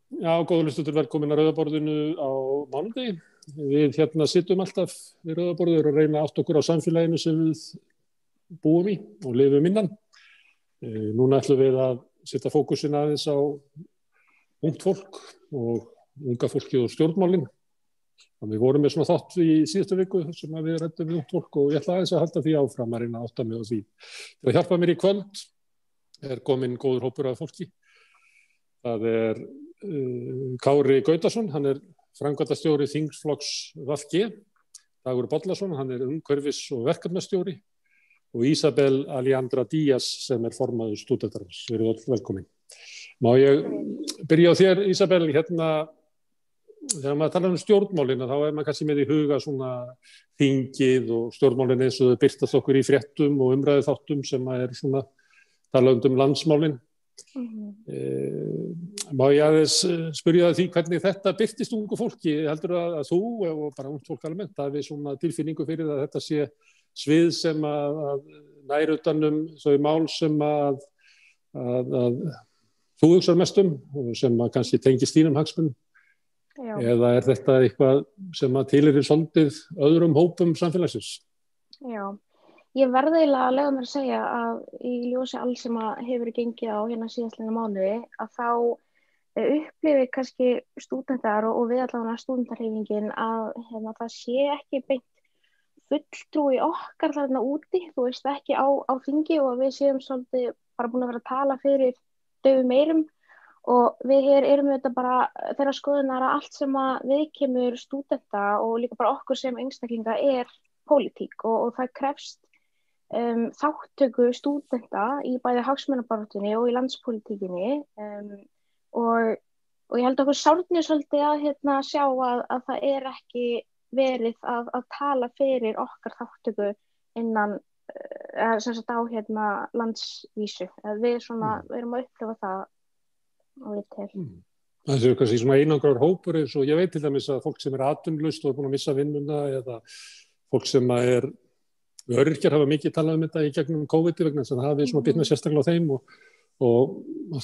Já, góður hlustendur, velkomin að Rauða borðinu á mánudegi. Við sitjum alltaf við Rauða borðið og reyna átt okkur á samfélaginu sem við búum í og lifum innan. Núna ætlum við að setja fókusinn aðeins á ungt fólk og unga fólki og stjórnmálin. Við vorum með svona þátt í síðustu viku sem að við ræddum við ungt fólk og ég ætla aðeins að halda því áfram að reyna að átta mig á því. Til að hjálpa mér í kvöld kominn góður hópur af fólki. Það Kári Gautason, hann framkvæmdastjóri þingflokks VG, Dagur Bollason, hann umhverfis- og verkefnastjóri og Isabel Alejandra Díaz sem formaður stúdentarans. Við erum öll velkomin. Má ég byrja á þér, Isabel, þegar maður talar stjórnmálin, þá maður kannski með í huga svona þingið og stjórnmálin eins og þau birtast okkur í fréttum og umræðu þáttum sem svona talað landsmálin. Má ég aðeins spyrja því hvernig þetta birtist ungu fólki? Heldur að þú og bara ungt fólk almennt hafi svona tilfinningu fyrir að þetta sé svið sem að nær utan þau mál sem að þú hugsar mest og sem að kannski tengist þínum hagsmunum? Eða þetta eitthvað sem að tilheyrir svolítið öðrum hópum samfélagsins? Já. Ég verði eiginlega að leyfa mér að segja að í ljósi alls sem hefur gengið á síðastliðna mánuði að þá upplifi kannski stúdentar og við allavega stúdentarhreyfingin að það sé ekki beint fulltrúi okkar þarna úti, þú veist ekki á þingi og við séum svolítið bara búin að vera að tala fyrir daufum eyrum og við erum þetta bara þeirra skoðunar að allt sem að viðkemur stúdenta og líka bara okkur sem einstaklinga pólitík og það krefst þáttöku stúdenta í bæði hagsmunabaráttunni og í landspólitíkinni og ég held okkur sárni svolítið að sjá að það ekki verið að tala fyrir okkar þáttöku innan sem sagt á landsvísu. Við erum að upplifa það og við til. Það kannski svona einangrar hópur eins og ég veit til dæmis að fólk sem atvinnulaust og búin að missa vinnuna eða fólk sem öryrkjar hafa mikið talað þetta í gegnum COVID vegna þess að það hafi svona bitnað sérstaklega á þeim og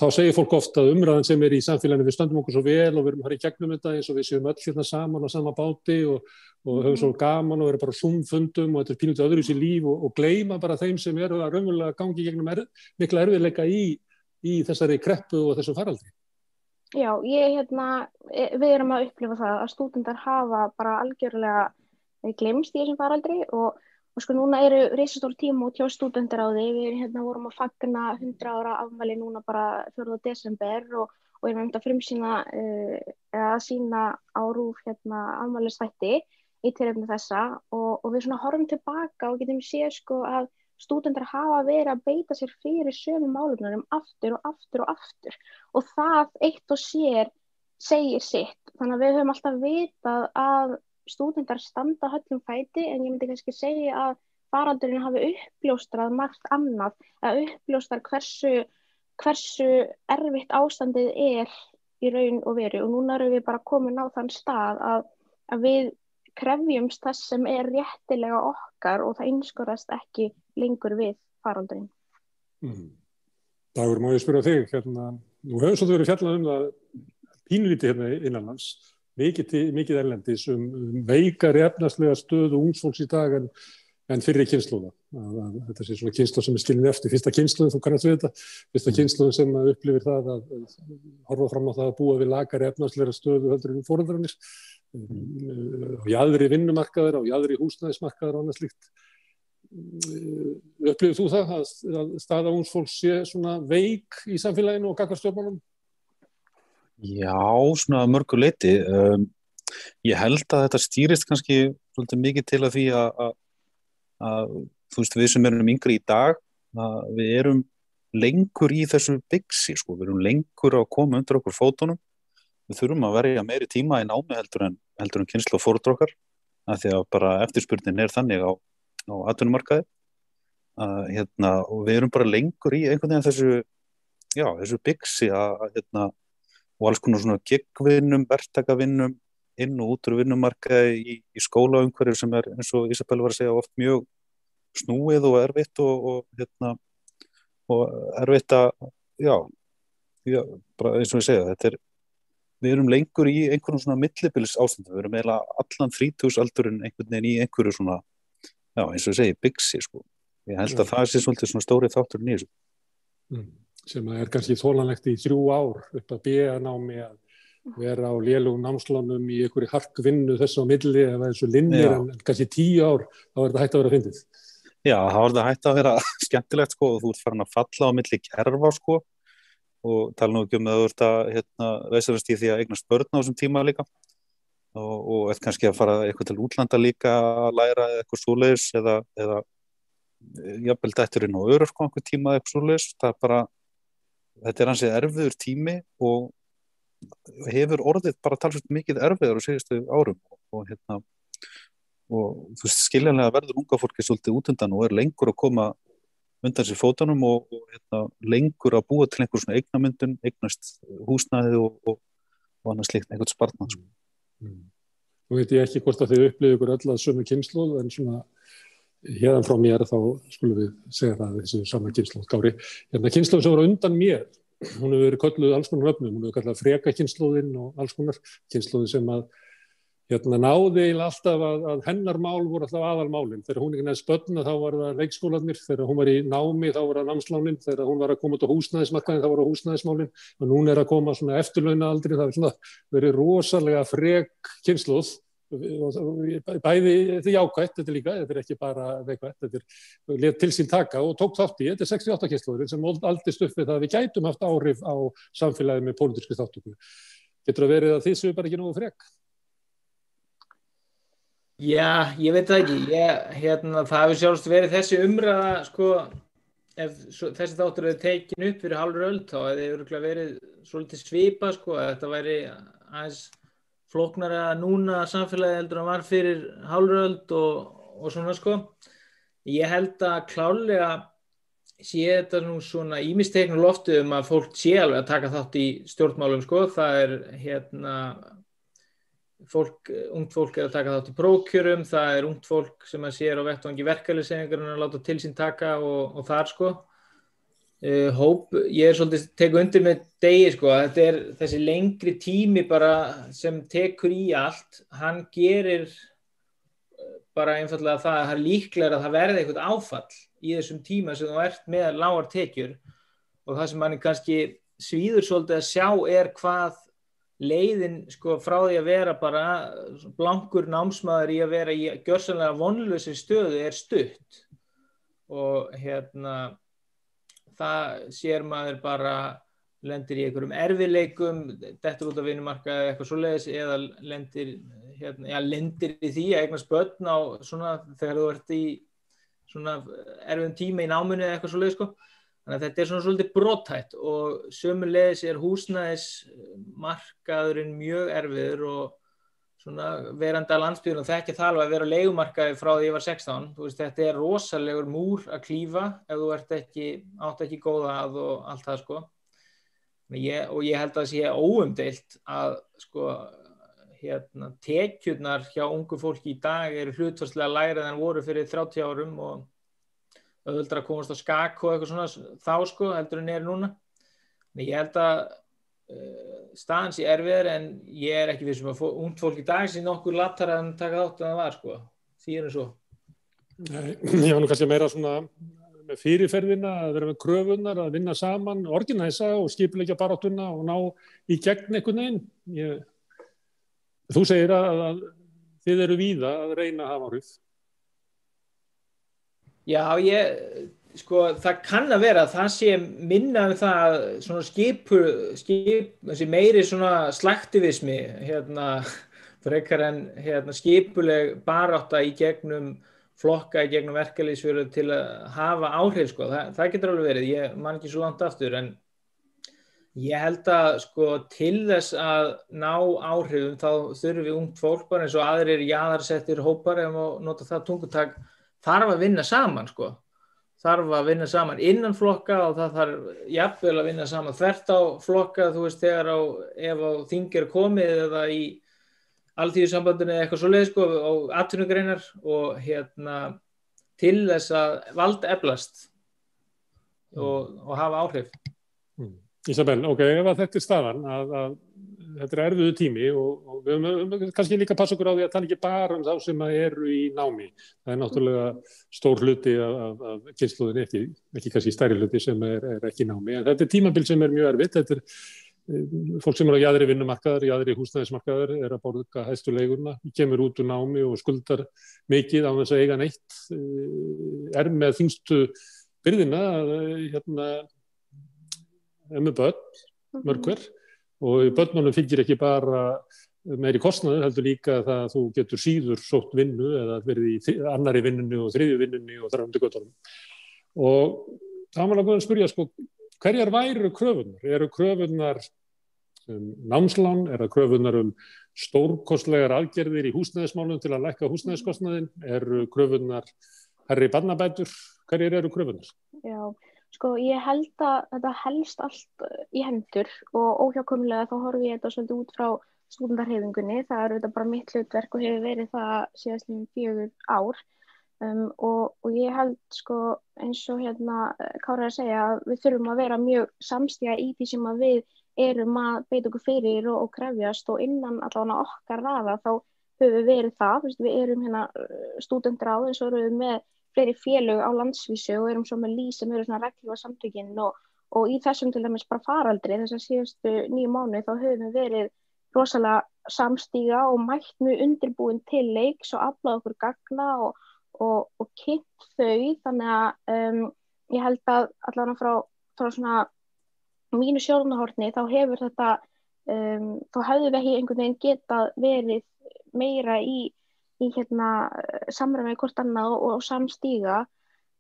þá segir fólk oft að umræðan sem í samfélaginu við stöndum okkur svo vel og við erum að fara í gegnum þetta eins og við séum öll saman á sama báti og höfum svo gaman og erum bara Zoom-fundum og þetta pínulítið öðruvísi líf og gleyma bara þeim sem eru að raunverulega gangi gegnum mikla erfiðleika í þessari kreppu og þessum faraldri. Já, við erum að upplifa það að stúdentar hafa bara algjörlega gleymst í þessum faraldri og núna eru risastór tímamót hjá stúdentaráði. Við vorum að fagna 100 ára afmæli núna bara 4. desember og erum að frumsýna að sýna á RÚV afmælisþætti í tilefni þessa og við horfum tilbaka og getum séð að stúdentar hafa verið að beita sér fyrir sömu málefnum aftur og aftur og aftur og það eitt og sér segir sitt. Þannig að við höfum alltaf vitað að stúdentar standa höllum fæti en ég myndi kannski segja að faraldurinn hafi uppljóstrað margt annað að uppljóstra hversu erfitt ástandið í raun og veru og núna erum við bara komin á þann stað að við krefjumst þess sem réttilega okkar og það einskorðast ekki lengur við faraldurinn. Dagur, má ég spyrja þig nú hefur svolítið verið fjallað það pínulítið innanlands mikið erlendis veikari efnahagslega stöðu ungs fólks í dag en fyrri kynslóða. Þetta sé svona kynslóð sem skilin eftir. Fyrsta kynslóðin, þú kannast við þetta, fyrsta kynslóðin sem upplifir það að horfa fram á það að búa við lakari efnahagslega stöðu heldur en foreldrarnir, á jaðri vinnumarkaðar, á jaðri húsnæðismarkaðar og annað slíkt. Upplifir þú það að staða ungs fólks sé svona veik í samfélaginu og gagnvart stjórnmálum? Já, svona mörgu leyti. Ég held að þetta stýrist kannski svolítið mikið til að því að þú veist, við sem erum yngri í dag, við erum lengur í þessu bixi, við erum lengur að koma undir okkur fótunum. Við þurfum að verja meiri tíma í námi heldur en kynslóð foreldra okkar, af því að bara eftirspurnin þannig á atvinnumarkaði. Og við erum bara lengur í einhvern veginn þessu bixi og alls konar svona gigvinnum, verktakavinnum, inn og út úr vinnumarkaði í skólaumhverfi sem eins og Isabel var að segja oft mjög snúið og erfitt og erfitt að bara eins og ég segja, við erum lengur í einhverjum svona millibils ástandum, við erum eiginlega allan 30-aldurinn einhvern veginn í einhverju svona, já, eins og ég segi, bixi, sko. Ég held að það sé svolítið svona stóri þátturinn í þessu. Sem kannski þolanlegt í 3 ár upp að BA-námi að vera á lélugum námslánum í einhverju harkvinnu þess á milli eða þessu linnir, en kannski 10 ár, þá er þetta hægt að vera fyndið. Já, þá er þetta hægt að vera skemmtilegt, sko, og þú ert farin að falla á milli kerfa, sko, og tala nú ekki að þú ert að veisast í því að eignast börn á þessum tíma líka og eftir kannski að fara eitthvað til útlanda líka að læra eitthvað svoleiðis eða jafnvel dætturinn og örorku einhver tíma eitthvað svoleiðis. Það er bara, þetta er ansið erfiður tími og hefur orðið bara talsveit mikið erfiðar á síðustu árum og þú veist, skiljanlega verður unga fólki svolítið út undan og er lengur að koma undan sér fótunum og lengur að búa til einhver svona eignamyndun, eignast húsnæði og annað slíkt, einhvern sparnað. Nú veit ég ekki hvort að þið upplifið ykkur öll að sömu kynslóð, en svona hérðan frá mér þá skulum við segja það þessi sama kynslóð, Kári. Kynslóð sem var undan mér, hún hefur verið kölluð alls konar öfnum, hún hefur kallað freka kynslóðin og alls konar kynslóði sem að náði eiginlega alltaf að hennar mál voru alltaf aðalmálin. Þegar hún ekki næst börn þá var það leikskólarnir, þegar hún var í námi þá var það námslánin, þegar hún var að koma út á húsnæðismarkaðinn þá var það húsnæðismálin og núna er að koma svona eftirlaunaaldri, það er svona verið rosalega frek kynslóð, bæði þetta er jákvætt, þetta er líka, þetta er ekki bara veikvætt, þetta er lét til sín taka og tók þátt í, þetta er 68 kynslóðurinn sem aldist upp við það að við gætum haft áhrif á samfélagið með pólitískri þátttöku. Getur það verið að þið séu bara ekki nógu frek? Já, ég veit það ekki. Það hefur sjálfst verið þessi umræða, sko, ef þessi þáttur hefur tekin upp fyrir hálfri öld, þá hefði örugglega verið svolítið svipað, sko, að þetta væri aðeins flóknara núna samfélagið heldur en var fyrir hálfri öld og svona, sko. Ég held að klárlega sé þetta nú svona ýmis teikn á lofti að fólk sé alveg að taka þátt í stjórnmálum, sko. Það er ungt fólk er að taka þátt í prófkjörum, það er ungt fólk sem að sér á vettvangi verkalýðshreyfingarinnar að láta til sín taka og þar, sko. Ég er svolítið teku undir með Degi, sko, að þetta er þessi lengri tími bara sem tekur í allt, hann gerir bara einfaldlega það að það er líklegra að það verði eitthvað áfall í þessum tíma sem þú ert með lágar tekjur og það sem manni kannski svíður svolítið að sjá er hvað leiðin, sko, frá því að vera bara blankur námsmaður í að vera í gjörsamlega vonlausri stöðu er stutt og það sér maður bara lendir í einhverjum erfiðleikum, dettur út af vinnumarkaði eitthvað svoleiðis eða lendir í því að eignast börn á svona þegar þú ert í svona erfiðum tíma í náminu eða eitthvað svoleiðis, sko. Þannig að þetta er svona svolítið brothætt og sömuleiðis er húsnæðismarkaðurinn mjög erfiður og svona verandi að landsbyggðinni og þekkja það alveg að vera á leigumarkaði frá því ég var 16. Þú veist, þetta er rosalegur múr að klífa ef þú átt ekki góða að og allt það, sko. Og ég held að það sé óumdeilt að, sko, tekjurnar hjá ungu fólki í dag eru hlutfallslega lægri en voru fyrir 30 árum og auðveldara að komast á skak og eitthvað svona þá, sko, heldur en núna. Ég held að staðan sé erfiðar en ég er ekki viss að ungt fólk í dag sé nokkuð latara en taka þátt en það var, sko. Því er svo. Nei, ég var nú kannski meira svona með fyrirferðina, að vera með kröfunar, að vinna saman, orginæsa og skipuleggja baráttuna og ná í gegn einhvern veginn. Þú segir að þið eru víða að reyna að hafa áhrif. Já, sko, það kann að vera að það sé minna það svona þessi meiri svona slaktivismi, frekar en skipuleg barátta í gegnum flokka, í gegnum verkalýðsfélög til að hafa áhrif, sko. Það getur alveg verið, ég man ekki svo langt aftur, en ég held að, sko, til þess að ná áhrifum þá þurfum við ungt fólk bara eins og aðrir jaðarsettir hópar, ef maður nota það tungutak, þarf að vinna saman, sko. Þarf að vinna saman innan flokka og það þarf jafnvel að vinna saman þvert á flokka, þú veist, ef á þing er komið eða í alþýðusambandinu eða eitthvað svoleiðis, sko, á atvinnugreinar og til þess að vald eflast og hafa áhrif. Ísabel, ok, ef að þetta er staðan að þetta erfiðu tími og við höfum kannski líka passa okkur á því að tala ekki bara þá sem eru í námi. Það náttúrulega stór hluti af kynslóðinni, ekki kannski stærri hluti sem ekki í námi. En þetta tímabil sem mjög erfitt. Þetta fólk sem á jaðri vinnumarkaðar, jaðri húsnæðismarkaðar að borga hæstu leigurna, kemur út úr námi og skuldar mikið á þess að eiga neitt, með þyngstu byrðina með börn, mörg hver, og börnunum fylgir ekki bara meiri kostnaður, heldur líka það að þú getur síður sótt vinnu eða verið í annarri vinnunni og þriðju vinnunni og þar götunum. Og það var að spyrja, hverjar væru kröfunar? Eru kröfunar námslán? Eru kröfunar stórkostlegar aðgerðir í húsnæðismálum til að lækka húsnæðiskostnaðinn? Eru kröfunar hærri barnabætur? Hverjar eru kröfunar? Já. Ég held að þetta helst allt í hendur og óhjákvæmilega þá horfi ég þetta svolítið út frá stúdentarhreyfingunni. Það þetta bara mitt hlutverk og hefur verið það síðastliðin 4 ár. Og ég held eins og Kári að segja að við þurfum að vera mjög samstíga í því sem að við erum að beita okkur fyrir og krefjast og innan allavega okkar raða þá höfum við verið það. Við erum stúdentarráð eins og erum við með fleiri félög á landsvísu og erum svo með LÍ sem eru svona reglífa samtökin og í þessum til dæmis bara faraldri þessar síðustu 9 mánuði þá höfum við verið rosalega samstíga og mætt mjög undirbúin til leiks og aflað okkur gagna og kynnt þau þannig að ég held að allavega frá svona mínu sjónarhorni þá hefur þetta þá hefðu við ekki einhvern veginn getað verið meira í samræmi hvort annað og samstíga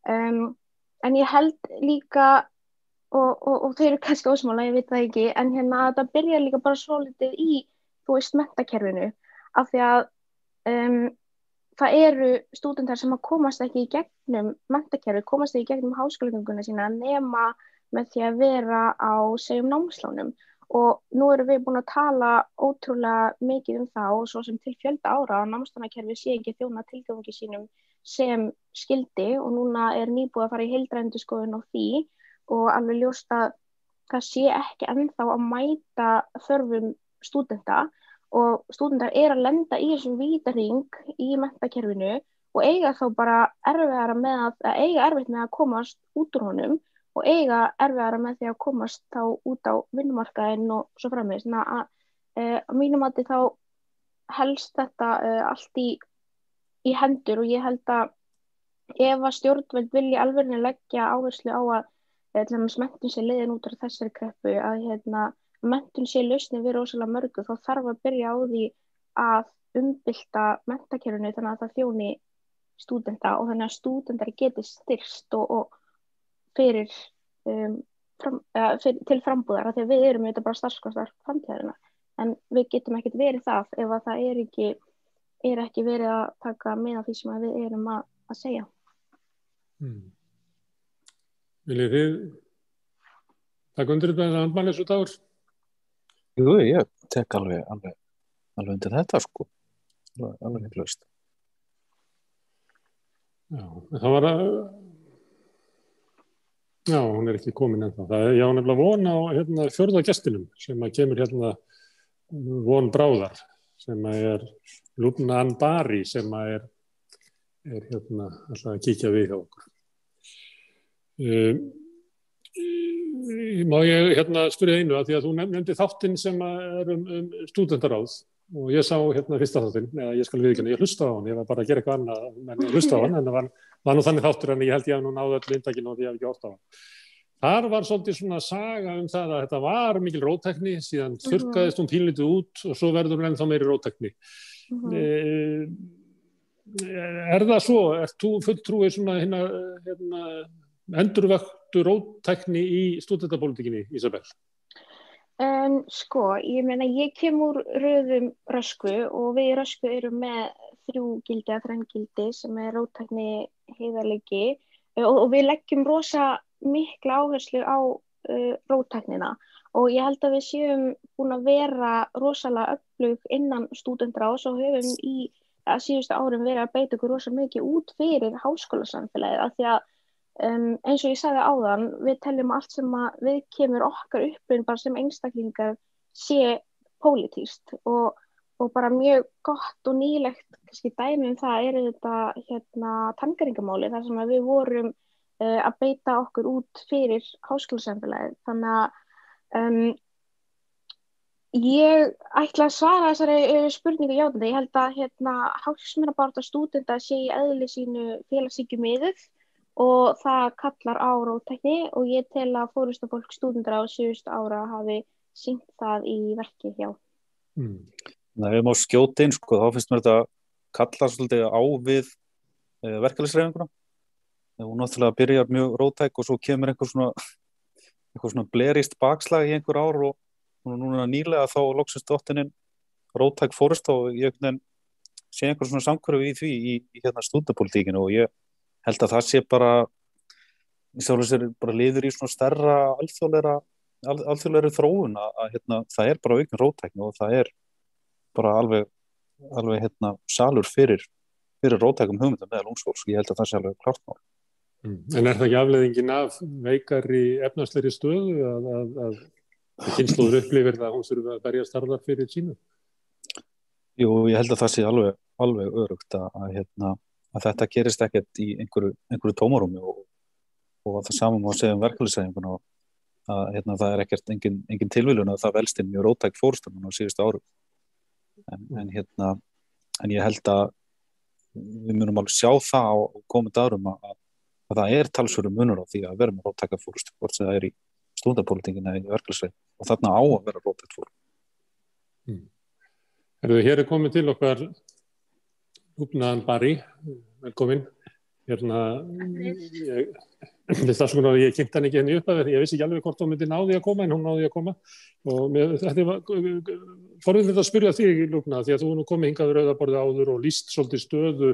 en ég held líka og þau eru kannski ósmála, ég veit það ekki en þetta byrjar líka bara svolítið í menntakerfinu af því að það eru stúdentar sem að komast ekki í gegnum menntakerfið, komast ekki í gegnum háskólagönguna sína nema með því að vera á segjum námslánum og nú erum við búin að tala ótrúlega mikið það og svo sem til fjölda ára að námslánakerfið sé ekki þjóna tilgangi sínum sem skyldi og núna nýbúið að fara í heildarendurskoðun á því og alveg ljóst að það sé ekki ennþá að mæta þörfum stúdenta og stúdentar að lenda í þessum vítahring í menntakerfinu og eiga þá bara erfitt með að komast út úr honum og eiga erfiðara með því að komast þá út á vinnumarkaðinn og svo framvegis. Á mínum mati þá helst þetta allt í hendur og ég held að ef að stjórnvöld vilja alveg leggja áherslu á að menntun sé leiðin út úr þessari kreppu að menntun sé lausnin við rosalega mörgu þá þarf að byrja á því að umbylta menntakerfinu þannig að það þjóni stúdenta og þannig að stúdentar geti styrkst og fyrir til frambúðar af því að við erum þetta bara starfskostar framtíðarinnar en við getum ekkert verið það ef að það ekki verið að taka með af því sem við erum að segja. Viljið þið taka undir þetta andmælis út áður? Jú, ég tek alveg undir þetta alveg hlust. Já, það var Já, hún ekki komin ennþá. Ég á nefnilega von á fjórða gestinum sem kemur von bráðar sem Lubna Anbari sem alltaf að kíkja við hjá okkur. Má ég spyrja einu að því að þú nefndi þáttinn sem stúdentaráð og ég sá fyrsta þáttinn, eða ég skal viðurkenna, ég hlusta á hann, ég var bara að gera eitthvað annað, en ég hlusta á hann, en það var nú þannig þáttur en ég held ég að nú náðu öllu inntakinu og því ég hef ekki oft á hann. Þar var svolítið svona saga það að þetta var mikil róttækni, síðan þurrkaðist hún pínlítið út og svo verður hún ennþá meiri róttækni. Það svo? Ert þú fulltrúi svona endurvöktu róttækni í stúdentapólitíkinni, Ísabel? Ég meina ég kem úr röðum Röskvu og við í Röskvu erum með 3 gildi að 3 gildi sem róttækni heiðarleiki og við leggjum rosa mikla áherslu á róttæknina og ég held að við séum búin að vera rosalega öflug innan stúdentráðs og höfum í síðustu árum verið að beita okkur rosa mikið út fyrir háskólasamfélagið af því að eins og ég sagði áðan, við teljum allt sem að við kemur okkar upplifun bara sem einstaklingar sé pólitískt og bara mjög gott og nýlegt kannski dæmi það þetta tanngaringamáli þar sem við vorum að beita okkur út fyrir háskólasamfélagið. Þannig að ég ætla að svara þessari spurningu játandi. Ég held að hagsmunabarátta stúdenta sé í eðli sínu félagshyggjumiðuð og það kallar á róttækni og ég tel að forystufólk stúdentar á síðustu ára hafi sýnt það í verki hjá. Nei, við má skjóta inn, sko, þá finnst mér þetta kalla svolítið á við verkalýðshreyfinguna. Hún náttúrulega byrjar mjög róttæk og svo kemur einhver svona blerist bakslag í einhver ár og núna nýlega þá loksist dottininn róttæk fórust og ég sé einhver svona samhverfi í því í stúdentapólitíkinu og ég held að það sé bara liður í svona stærra alþjóðlegri þróun að það er bara auknin róttækni og það er bara alveg salur fyrir róttækum hugmyndum meðal ungs fólks. Ég held að það sé alveg klárt mál. En er það ekki afleiðingin af veikari efnahagslegri stöðu að kynslóður upplifir það að hún þurfi að berjast harðar fyrir sínu? Jú, ég held að það sé alveg örugt að þetta gerist ekkert í einhverju tómarúmi og það sama má segja verkalýðshreyfinguna að það er ekkert engin tilviljun að það velst inn mjög róttæk fórustum á síðustu árum. En ég held að við munum alveg sjá það á komandi árum að það er talsverður munur á því að vera með róttæka fórustu, hvort sem það er í stúdentapólitíkinni eða í verkalýðshreyfingunni og þarna á að vera róttækt fórum. Hér er komið til okkar Lubna Anbari, velkomin. Ég kynnti hann ekki henni upp að ég vissi ekki alveg hvort hún myndi náði að koma en hún náði að koma og þetta var forvitnilegt að spyrja þig, Lubna, því að þú nú komið hingað við Rauða borðið áður og lýst svolítið stöðu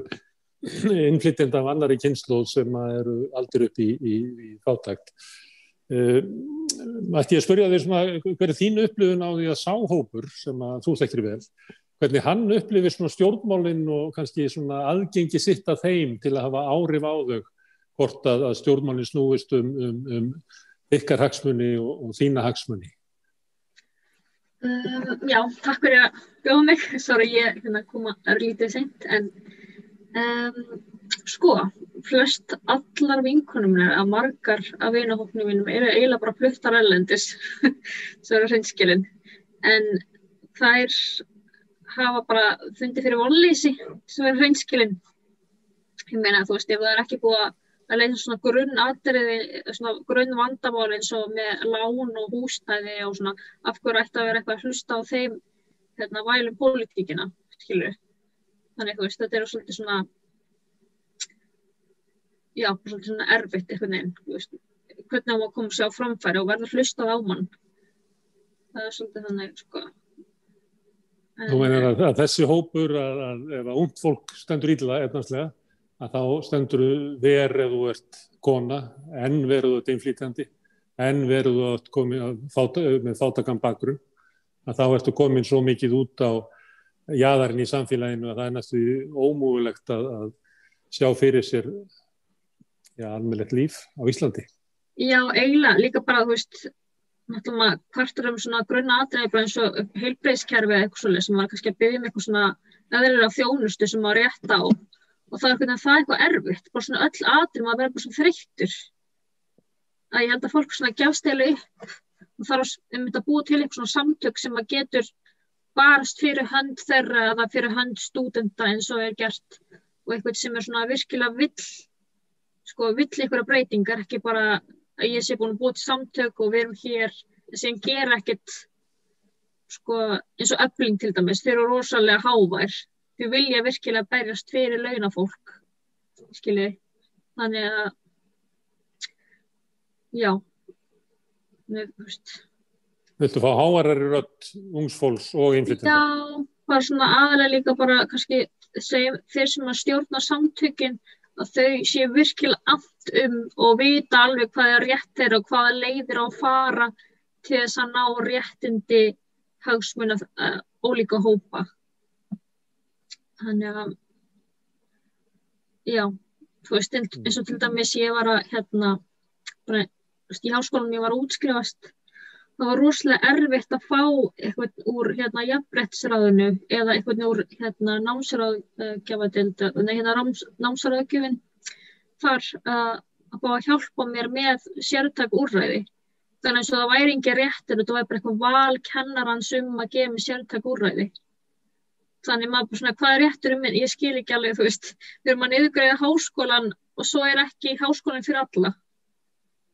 innflytjenda af annarri kynslóð sem eru aldir upp í fátækt. Ætti ég að spyrja þér hver er þín upplifun á því að sá hópur sem að þú þekkir vel, hvernig hann upplifir svona stjórnmálin og kannski svona aðgengi sitt að þeim til að hafa áhrif á þau, hvort að stjórnmálin snúist ykkar hagsmuni og þína hagsmuni? Já, takk fyrir að bjóða mig. Sorry, ég koma örlítið seint, en flest allar vinkonum að margar af vinahópnum mínum eru eiginlega bara fluttar erlendis sem eru hreinskilin, en þær hafa bara fundið fyrir vonleysi sem eru hreinskilin. Ég meina, ef það er ekki búið að leysa svona grunnatriði, svona grunnvandamál eins og með lán og húsnæði og svona, af hverju ætti að vera eitthvað að hlusta á þeim vælum pólitíkina, skilur. Þannig, þetta er svolítið svona, svolítið svona erfitt einhvern veginn, hvernig á að koma sér á framfæri og verða hlustað á mann. Það er svolítið þannig, sko. Þú meinar að þessi hópur, að ef að ungt fólk stendur illa efnahagslega, að þá stendur ef þú ert kona, en verður þú innflytjandi, en verður þú komið með fátækan bakgrunn, að þá ertu komin svo mikið út á jaðarinn í samfélaginu að það er næstu ómögulegt að sjá fyrir sér almennilegt líf á Íslandi. Já, eiginlega, líka bara, náttúrulega partur svona grunnatriði bara eins og heilbrigðiskerfi eða eitthvað svoleiðis sem maður kannski að biðja eitthvað svona eðlilega þjónustu sem maður rétt á og það er eitthvað erfitt, bara svona öll atriði maður verður bara svona þreyttur. Að ég held að fólk svona gefst eiginlega upp og þarf að búa til eitthvað svona samtök sem maður getur barast fyrir hönd þeirra eða fyrir hönd stúdenta eins og er gert og eitthvað sem er svona virkilega vill einhverja breytingar, ekki bara að ég sé búin að búa til samtök og við erum hér sem gera ekkert eins og Efling til dæmis, þeir eru rosalega hávær, þau vilja virkilega berjast fyrir launafólk, skiljiði, þannig að Viltu fá háværari rödd ungs fólks og innflytjenda? Já, bara svona aðalega líka bara kannski þeir sem að stjórna samtökin að þau séu virkilega amt og vita alveg hvað er rétt þeirra og hvaða leiðir á að fara til þess að ná réttindi hagsmuna ólíka hópa. Þannig að, eins og til dæmis ég var að, bara, í háskólanum ég var að útskrifast það var rosalega erfitt að fá eitthvað úr jafnréttisráðinu eða eitthvað úr námsráðgjöfin þar að fá að hjálpa mér með sértæk úrræði. Þannig eins og það væri engin réttur, þetta var bara eitthvað val kennarans að gefa mér sértæk úrræði. Þannig maður bara svona, hvað er réttur minn? Ég skil ekki alveg, þú veist, við erum að niðurgreiða háskólann og svo er ekki háskólinn fyrir alla.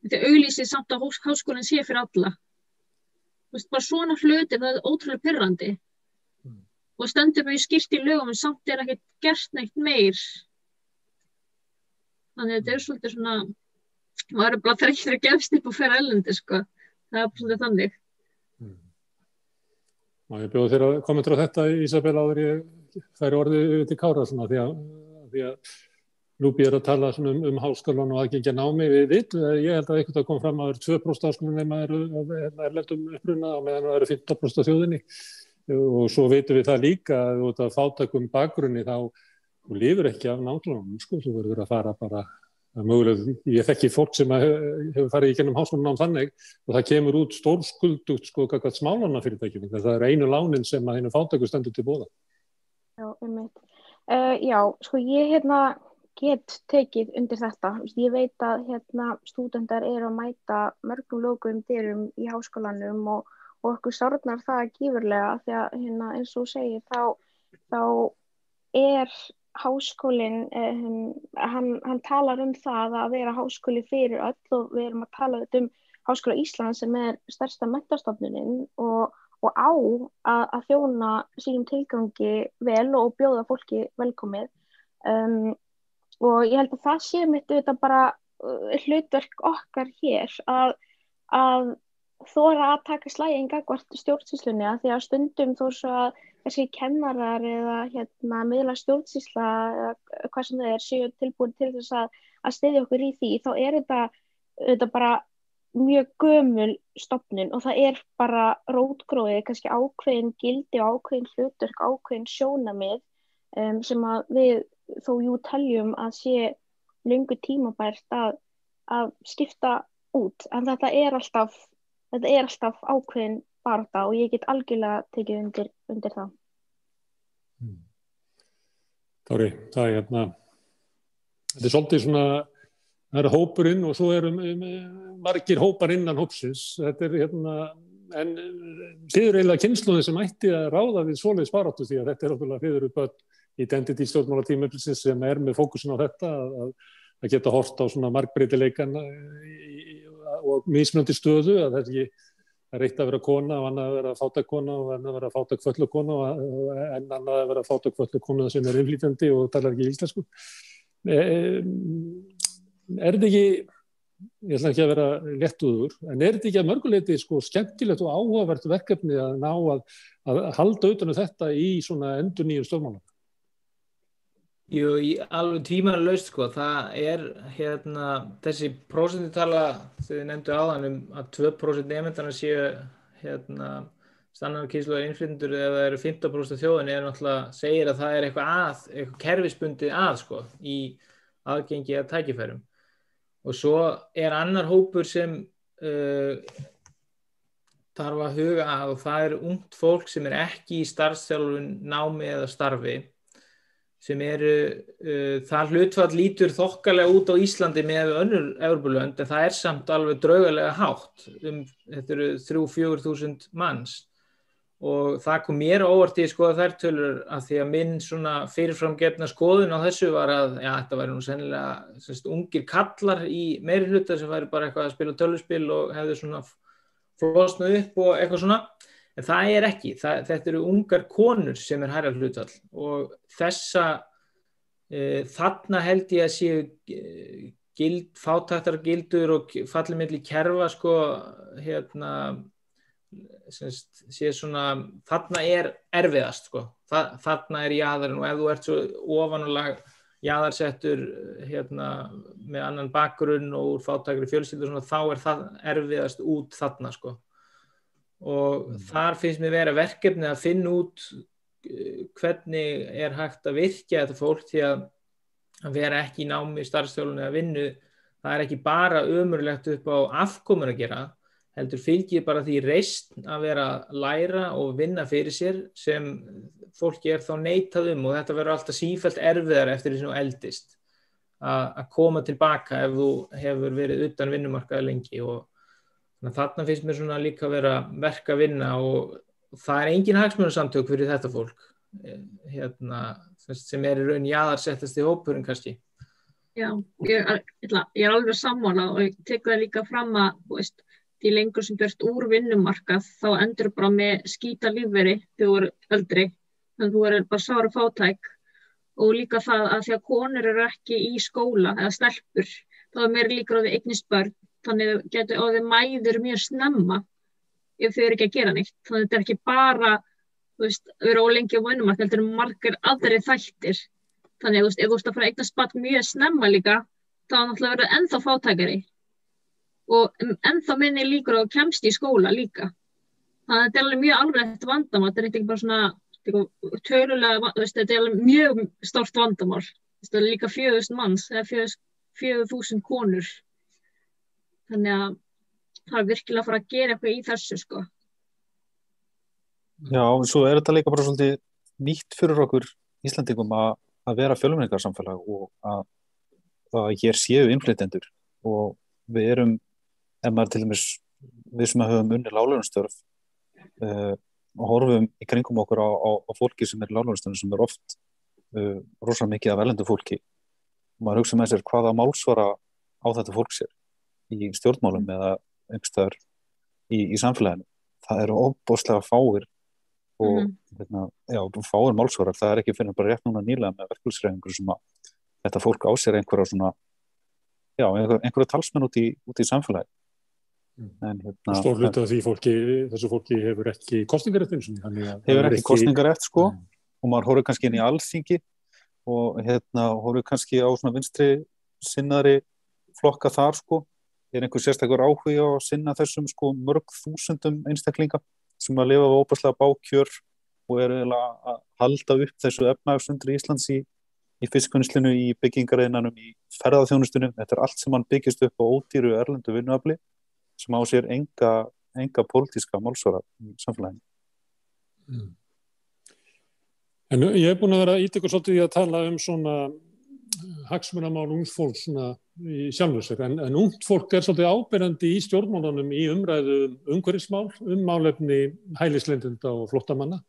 Þetta auglýsir samt að háskólinn sé fyrir alla. Þú veist, bara svona hluti, það er ótrúlega pirrandi. Og stendur mjög skýrt í lögum, en samt er ekki gert neitt meir. Þannig þetta er svolítið svona, maður er bara þreyttur að gefst upp og fer erlendi, sko. Það er bara svolítið þannig. Ég bjóði þér að kommentra á þetta, Ísabel, áður ég færi orðið til Kára, svona, því að Lúbí að tala um háskólan og aðgengja námi við ég held að eitthvað kom fram að það eru 2% háskólanema eru erlendum uppruna og meðan það eru 15% af þjóðinni og svo veitum við það líka að út af fátækum bakgrunni þá þú lifir ekki af námslánum, sko, þú verður að fara bara mögulega, ég þekki fólk sem hefur farið í gennum háskólanám þannig og það kemur út stórskuldugt, sko, kakvað smálánafyrirtækjum, það er einu lánin sem að hinu fátæku stendur til boða. Já, já, sko, ég get tekið undir þetta. Ég veit að stúdentar eru að mæta mörgum lokuðum dyrum í háskólanum og okkur sárnar það gífurlega því að eins og segir þá er háskólinn, hann talar um það að vera háskóli fyrir öll og við erum að tala Háskóla Íslands sem er stærsta menntastofnunin og á að þjóna sínum tilgangi vel og bjóða fólki velkomið. Og ég held að það sé mitt auðvitað bara hlutverk okkar hér að þora að taka slaginn gagnvart stjórnsýslunni því að stundum þó svo að kannski kennarar eða miðla stjórnsýsla eða hvað sem það séu tilbúin til þess að styðja okkur í því, þá er þetta bara mjög gömul stofnun og það er bara rótgróið, kannski ákveðin gildi og ákveðin hlutverk, ákveðin sjónarmið sem að við þó teljum að sé löngu tímabært að skipta út, en þetta er alltaf ákveðin barátta og ég get algjörlega tekið undir það. Kári, það er þetta er svolítið svona, það er hópurinn og svo eru margir hópar innan hópsins, þetta er en þið eru eiginlega kynslóðin sem ætti að ráða við svoleiðis baráttu því að þetta er náttúrulega þið eru börn identity stjórnmálatímabilsins sem er með fókusin á þetta að geta horft á svona margbreytileikan og mismunandi stöðu að það er eitt að vera kona og annað að vera fátækkona og annað að vera fátækkföllukona og enn annað að vera fátækkföllukona sem er innflytjandi og talar ekki íslensku. Er þetta ekki, ég ætla ekki að vera léttúður, en er þetta ekki að mörguleyti sko skemmtilegt og áhugavert verkefni að ná að halda utan um þetta í svona endurnýjum stjórnmálum? Jú, alveg tvímælalaust sko, það er þessi prósentutala sem þið nefndu áðan að 2% nemendanna séu standardkynslóðar innflytjendur eða það eru 15% af þjóðinni náttúrulega segir að það er eitthvað kerfisbundið sko í aðgengi að tækifærum. Og svo er annar hópur sem þarf að huga að og það er ungt fólk sem er ekki í starfsþjálfun, námi eða starfi sem eru, það hlutfall lítur þokkalega út á Íslandi með önnur Evrópulönd en það er samt alveg draugalega hátt, þetta eru 3-4 þúsund manns og það kom mér óvart í að skoða þær tölur að því að minn svona fyrirframgefna skoðun á þessu var að þetta væri nú sennilega ungir kallar í meiri hluta sem væri bara eitthvað að spila tölvuspil og hefðu svona flosnað upp og eitthvað svona. En það er ekki, þetta eru ungar konur sem er hærra hlutfall og þarna held ég að séu fátæktargildur og fallið milli kerfa sko, sé svona, þarna er erfiðast sko, þarna er jaðarinn og ef þú ert svo ofanulega jaðarsettur með annan bakgrunn og úr fátækri fjölskyldu svona, þá er það erfiðast út þarna sko. Og þar finnst mér vera verkefni að finna út hvernig er hægt að virkja þetta fólk því að vera ekki í námi, starfsþjálfun eða vinnu, það er ekki bara ömurlegt upp á afkomun að gera, heldur fylgir bara því reisn að vera að læra og vinna fyrir sér sem fólki þá neitað og þetta verður alltaf sífellt erfiðar eftir því sem þú eldist að koma tilbaka ef þú hefur verið utan vinnumarkaði lengi og þarna finnst mér svona líka vera verk að vinna og það engin hagsmunasamtök fyrir þetta fólk sem í raun jaðarsettasti hópurinn kannski. Já, ég alveg sammála og ég tek það líka fram að því lengur sem þú ert úr vinnumarkað þá endur bara með skíta lífeyri þegar þú eru eldri, þannig þú eru bara sára fátæk og líka það að því að konur eru ekki í skóla eða stelpur, þá meira líkur á því eignist börn, þannig getur á því mæður mjög snemma ef þau eru ekki að gera neitt, þannig þetta ekki bara vera ólengi á vinnumarkað, þetta margir aðrir þættir, þannig ef þú ert að fara að eignast barn mjög snemma líka, þá náttúrulega verður ennþá fátækari og ennþá minni líkur á að kemst í skóla líka. Þannig að þetta alveg mjög alvarlegt vandamál, þetta ekki bara svona tölulega, þetta alveg mjög stórt vandamál. Þetta líka 4.000 manns eða 4.000 konur. Þannig að það virkilega að fara að gera eitthvað í þessu sko. Já, svo þetta líka bara svolítið nýtt fyrir okkur Íslendingum að vera fjölmenningarsamfélag og að hér séu innflytjendur og við erum ef maður til dæmis við sem höfum unnið láglaunastörf og horfum í kringum okkur á fólki sem láglaunastörf sem oft rosa mikið af erlendu fólki og maður hugsa með sér hvaða málsvara á þetta fólk sér í stjórnmálum eða einhverstaðar í samfélaginu. Það eru ofboðslega fáir og fáir málsvarar. Það ekki fyrir bara rétt núna nýlega með verkfallshreyfingu sem að þetta fólk á sér einhverja svona einhverja talsmenn út í samfélagi. Stór hluti af þessu fólki hefur ekki kosningarétt hefur ekki kosningarétt sko og maður horfir kannski inn í Alþingi og horfir kannski á svona vinstri sinnaðri flokka þar sko einhver sérstakur áhugi á að sinna þessum sko mörg þúsundum einstaklinga sem að lifa á óbærslega bákjör og eiginlega að halda upp þessu efnahagsundri Íslands í fiskvinnslunni, í byggingariðnanum, í ferðaþjónustunum. Þetta allt sem hann byggist upp á ódýru erlendu vinnuafli sem á sér enga pólitíska málsvara í samfélaginu. En ég búin að vera ítök svolítið í að tala svona hagsmunamál ungt fólk svona í sjálfu sér, en ungt fólk svolítið áberandi í stjórnmálunum í umræðu umhverfismál, málefni hælisleitenda og flóttamanna,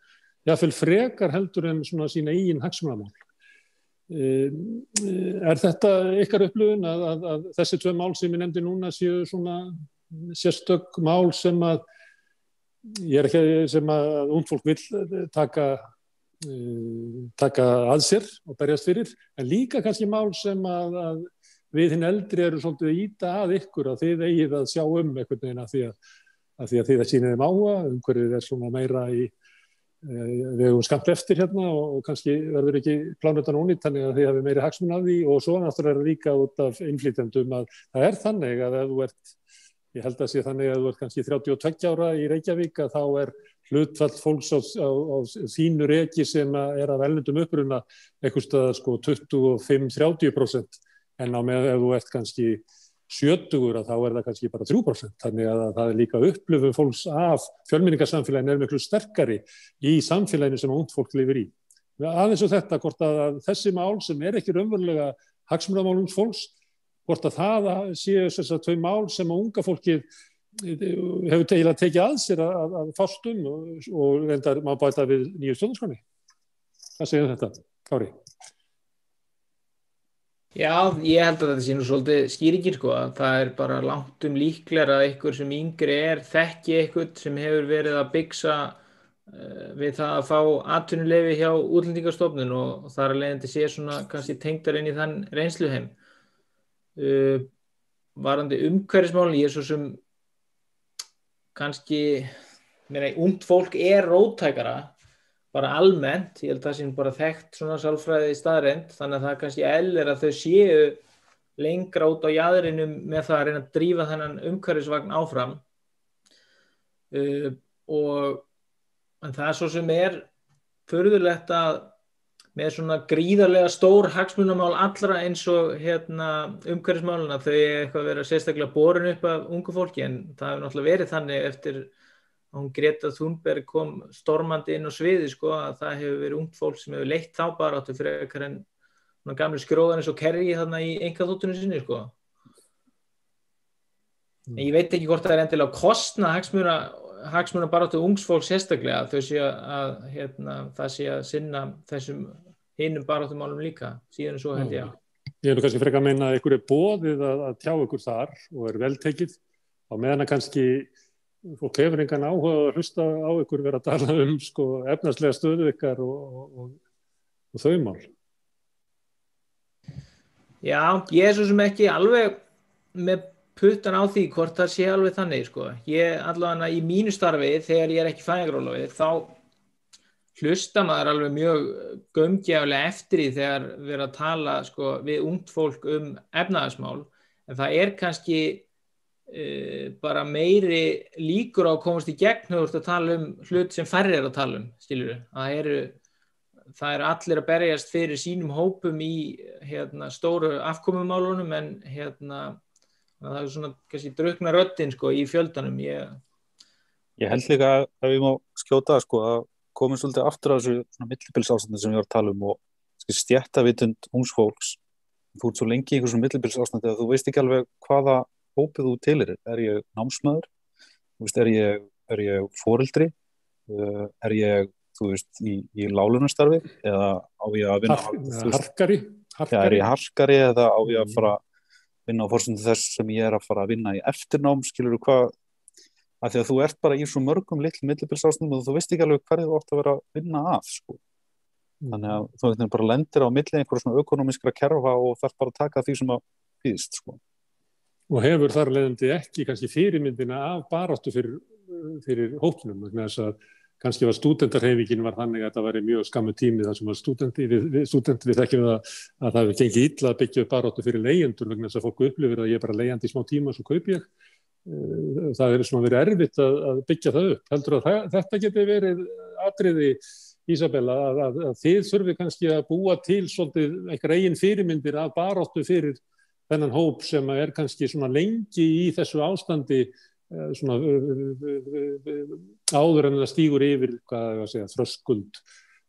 jafnvel frekar heldur en svona sína eigin hagsmunamál. Þetta ykkar upplifun að þessi tvö mál sem ég nefndi núna séu svona sérstök mál sem að ungt fólk vill taka að sér og berjast fyrir, en líka kannski mál sem að við hinn eldri eru svolítið að ýta að ykkur að þið eigið að sjá einhvern veginn að því að þið að sýnið þeim áhuga, umhverfið svona meira við hefum skamt eftir hérna og kannski verður ekki plánutan ónýtt þannig að þið hafi meiri hagsmun af því og svo náttúrulega líka út af innflytjendum að það þannig að ef þú ert, ég held að sé þannig að þú ert kannski 32 ára í Reykjavík að þá hlutfall fólks á þínu reki sem af erlendum uppruna einhvers staðar sko 25-30% en á með ef þú ert kannski 70 að þá það kannski bara 3%, þannig að það líka upplifun fólks af fjölmenningarsamfélaginu miklu sterkari í samfélaginu sem ungt fólk lifir í. Aðeins og þetta, hvort að þessi mál sem ekki raunverulega hagsmunamál ungs fólks, hvort að það séu þessar tvö mál sem unga fólkið hefur tekið að sér að fást og reyndar má bæta við nýju stjórnarskránni. Hvað segir þetta, Kári? Já, ég held að þetta sé nú svolítið skýringin sko, það bara langt líklegra að einhver sem yngri þekki einhvern sem hefur verið að byggsa við það að fá atvinnuleyfi hjá Útlendingastofnun og þar að leiðandi sé svona kannski tengdar inn í þann reynsluheim. Varðandi umhverfismálin, ég svo sem kannski, ungt fólk róttækara bara almennt, ég held að það sé bara þekkt svona sálfræði staðreynd, þannig að það kannski að þau séu lengra út á jaðrinum með það að reyna að drífa þennan umhverfisvagn áfram en það svo sem furðulegt að með svona gríðarlega stór hagsmunamál allra eins og umhverfismálina, þau eitthvað vera sérstaklega borin upp af ungu fólki, en það hefur náttúrulega verið þannig eftir að hún Greta Thunberg kom stormandi inn á sviði, sko, að það hefur verið ungt fólk sem hefur leitt þá baráttu frekar en gamli skróðan eins og Kerry þarna í einkaþóttunum sinni, sko. En ég veit ekki hvort það endilega að kostna hagsmuna baráttu ungs fólk sérstaklega, þau sé að það sé að sinna þessum hinum baráttumálum líka, síðan svo held ég. Ég er nú kannski frekar að meina að ykkur boðið að tjá ykkur þar og veltekið, á meðan að kannski fólk hefur engan áhuga að hlusta á ykkur vera að tala sko, efnahagslega stöðu ykkar og þau mál. Já, ég svo sem ekki alveg með puttan á því hvort það sé alveg þannig, sko. Ég allavega í mínu starfi, þegar ég ekki fæðingarorlofi, þá hlusta maður alveg mjög gaumgæfilega eftir því þegar við erum að tala, sko, við ungt fólk efnahagsmál, en það kannski bara meiri líkur á að komast í gegn þegar þú ert að tala hlut sem færri að tala skilurðu. Það eru allir að berjast fyrir sínum hópum í stóru afkomumálunum, en það svona kannski drukna röddin, sko, í fjöldanum. Ég held líka að við má skjóta, sko, að komum svolítið aftur á þessu millibilsástandi sem við varum að tala og stéttavitund ungs fólks. Þú ert svo lengi í einhversum millibilsástandi að þú veist ekki alveg hvaða hópið þú tilir. Er ég námsmaður? Er ég foreldri? Er ég, þú veist, í lálunastarfi? Eða á ég að vinna harkari? Já, er ég harkari eða á ég að fara vinna á forsendum þess sem ég að fara að vinna í eftirnám, skilurðu hvað, af því að þú ert bara í svo mörgum litlum millibilsástandum og þú veist ekki alveg hverju þú átt að vera að vinna að, sko. Þannig að þú bara lendir á milli einhverja svona ökonomískra kerfa og þarf bara að taka því sem að býðst, sko. Og hefur þar leiðandi ekki kannski fyrirmyndina af baráttu fyrir hópnum, vegna þess að kannski var stúdentarhreyfingin var þannig að það væri mjög skammu tími þar sem var við þekkjum að það hefur gengið illa að byggja upp baráttu fyrir leigjendur, vegna þess að fólk upplifir að ég er bara leigjandi í smá tíma og svo kaupi ég. Það er svona verið erfitt að byggja það upp. Heldur að þetta geti verið atriði, Ísabella, að þið þurfi kannski að búa til svolítið einhver eigin fyrirmyndir af baráttu fyrir þennan hóp sem kannski svona lengi í þessu ástandi svona áður en það stígur yfir þröskuld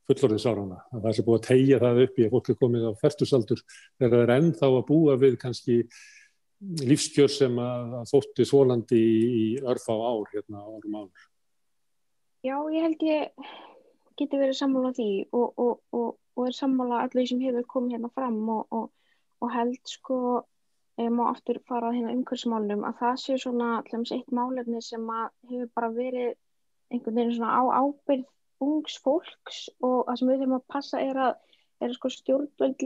fullorðinsáranna. Það sé búið að teygja það upp í að fólk komið á fertugsaldur þegar það ennþá að búa við kannski lífskjör sem að þótti þolandi í örfá ár árum áður. Já, ég held ég geti verið sammála því og er sammála allir sem hefur komið fram og held, sko, má aftur fara að umhverfismálum, að það sé svona allams eitt málefni sem að hefur bara verið einhvern veginn svona á ábyrgð ungs fólks, og það sem við þurfum að passa er sko stjórnvöld,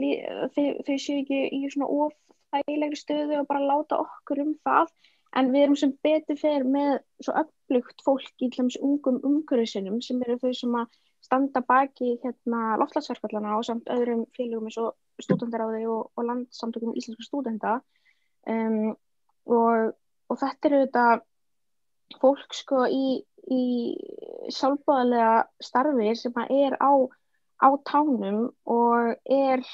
þau séu ekki í svona of þægilegri stöðu og bara láta okkur það, en við erum sem betur fer með svo öflugt fólk í allams ungum umhverfisinum sem eru þau sem að standa baki loftslagsverkfallana og samt öðrum félögum eins og stúdendaráði og Landssamtökum íslenskra stúdenta. Og þetta þetta fólk, sko, í sjálfboðalega starfi sem er á tánum og er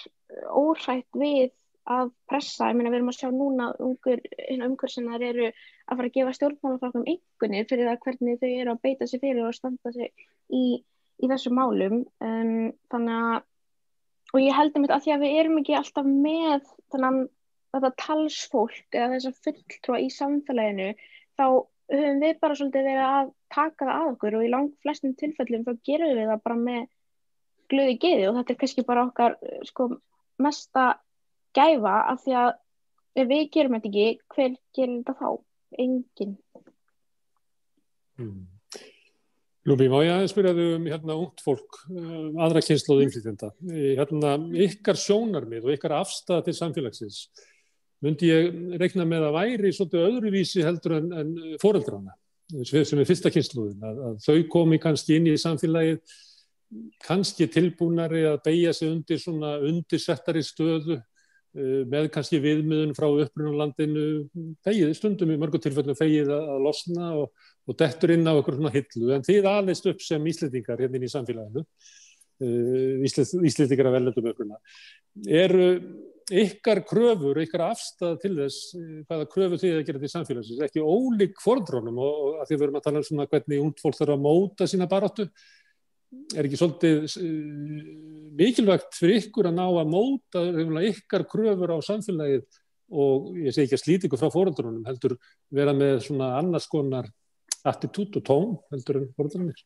óhrætt við að pressa. Ég meina, við erum að sjá núna umhverfisinnar eru að fara að gefa stjórnmálaflokkum einkunnir fyrir það hvernig þau eru að beita sig fyrir og standa sig í þessum málum. Þannig að, og ég held að því að við erum ekki alltaf með þetta talsfólk eða þessa fulltrúa í samfélaginu, þá höfum við bara svolítið verið að taka það að okkur, og í langflestum tilfellum þá gerum við það bara með glöðu geði, og þetta kannski bara okkar, sko, mesta gæfa, af því að ef við gerum þetta ekki, hver gerir þetta þá? Enginn. Lúmi, má ég aðeins spyrja þig ungt fólk, aðra kynslóð innflytjenda. Ykkar sjónarmið og ykkar afstaða til samfélagsins, myndi ég reikna með að væri svolítið öðruvísi heldur en foreldrana, sem fyrsta kynslóðin, að þau komi kannski inn í samfélagið, kannski tilbúnari að beygja sig undir svona undirsettari stöðu, með kannski viðmiðun frá upprunalandinu, stundum í mörgum tilfellum fegið að losna og dettur inn á einhver svona hillu, en þið alist upp sem Íslendingar inn í samfélaginu. Íslendingar af erlendum uppruna. Eru ykkar kröfur, ykkar afstæða til þess, hvaða kröfur þið að gera til samfélagsins, ekki ólík foreldrunum og að því við erum að tala svona hvernig ungt fólk þarf að móta sína baráttu, ekki svolítið mikilvægt fyrir ykkur að ná að móta ykkar kröfur á samfélagið og ég segi ekki að slíta ykkur frá foreldrunum, heldur vera með svona annars konar attitút og tón heldur en foreldrunir?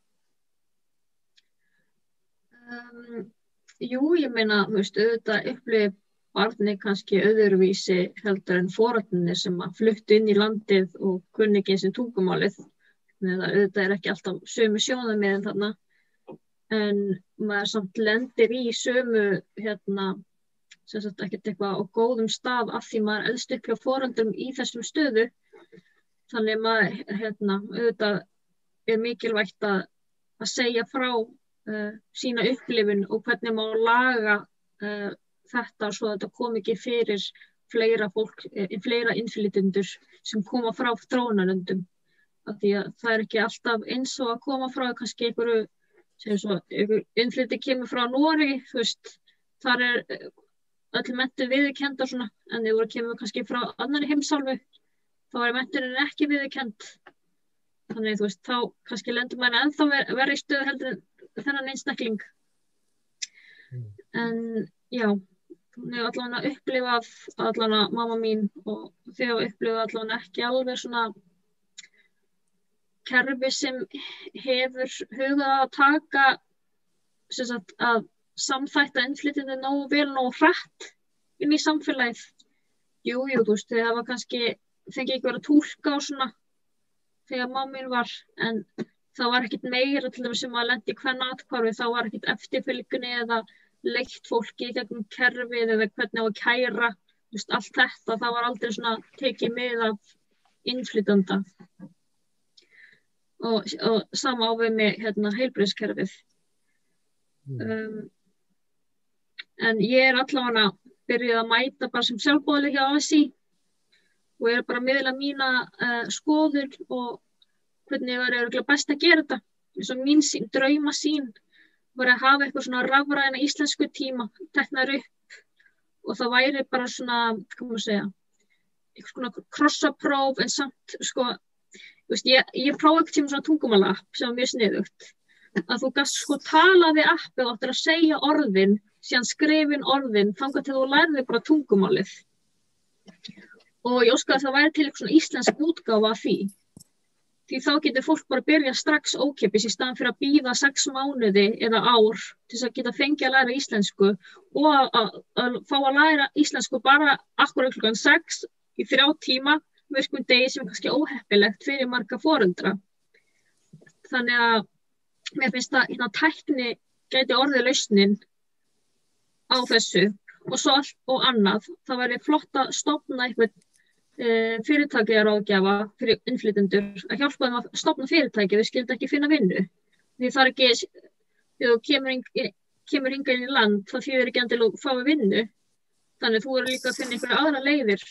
Jú, ég meina, auðvitað upplifir barnið kannski öðruvísi heldur en foreldrunir sem að fluttu inn í landið og kunni ekki eins og tungumálið. Auðvitað ekki alltaf sömu sjónarmiðin þarna, en maður samt lendir í sömu, sem sagt ekkert eitthvað á góðum stað af því maður elst upp hjá foreldrum í þessum stöðu. Þannig maður, auðvitað mikilvægt að segja frá sína upplifun og hvernig má laga þetta svo að þetta kom ekki fyrir fleira fólk, fleira innflytjendur sem koma frá þróunarlöndum. Af því að það ekki alltaf eins og að koma frá kannski einhverju, sem svo, einhver innflytjandi kemur frá Noregi, þar öll menntun viðurkennd og svona, en ef þú kemur kannski frá annarri heimsálfu, þá menntunin ekki viðurkennd. Þannig þá kannski lendur maður ennþá verri í stöðu heldur en þennan einstakling. En já, hún hefur allavega upplifað, allavega mamma mín og þau hafa upplifað allavega ekki alveg svona kerfi sem hefur hugað að taka sem sagt að samþætta innflytjendur nógu vel, nógu hratt inn í samfélagið. Jú, þau hafa kannski fengið einhver að túlka og svona þegar mamma mín var, en það var ekkert meira til þess sem að lendi í kvennaathvarfi, þá var ekkert eftirfylgni eða leitt fólki í gegnum kerfið eða hvernig á að kæra, allt þetta, það var aldrei svona tekið með af innflytjanda. Og sama á við með heilbrigðiskerfið. En ég allavega byrjuð að mæta bara sem sjálfboðaliði hjá ASÍ og bara að miðla mína skoðun og hvernig var örugglega best að gera þetta. Eins og mín draumasýn var að hafa eitthvað svona rafræna íslensku tíma teknar upp og það væri bara svona, hvað maður segja, eitthvað svona krossapróf en samt, ég prófaði eitthvað tíma svona tungumála-app sem var mjög sniðugt. Að þú gast tala við appið og áttir að segja orðin, síðan skrifin orðin, þangað til þú lærði bara tungumálið. Og ég óskaði að það væri til eitthvað svona íslensk útgáfa af því. Því þá getur fólk bara byrja strax ókeypis í staðan fyrir að bíða 6 mánuði eða ár til þess að geta fengið að læra íslensku og að fá að læra íslensku bara akkúrat klukkan 6 í 3 tíma virkum degi sem kannski óheppilegt fyrir marga foreldra. Þannig að mér finnst að tækni gæti orðið lausnin á þessu og svo allt og annað. Það væri flott að stofna eitthvað fyrirtækjaráðgjafa fyrir innflytjendur að hjálpa þeim að stofna fyrirtæki, þau skyldu ekki finna vinnu. Því það ekki, þegar þú kemur hingað inn í land, það þýðir ekki endilega að fá vinnu. Þannig þú eru líka að finna einhverja aðra leiðir.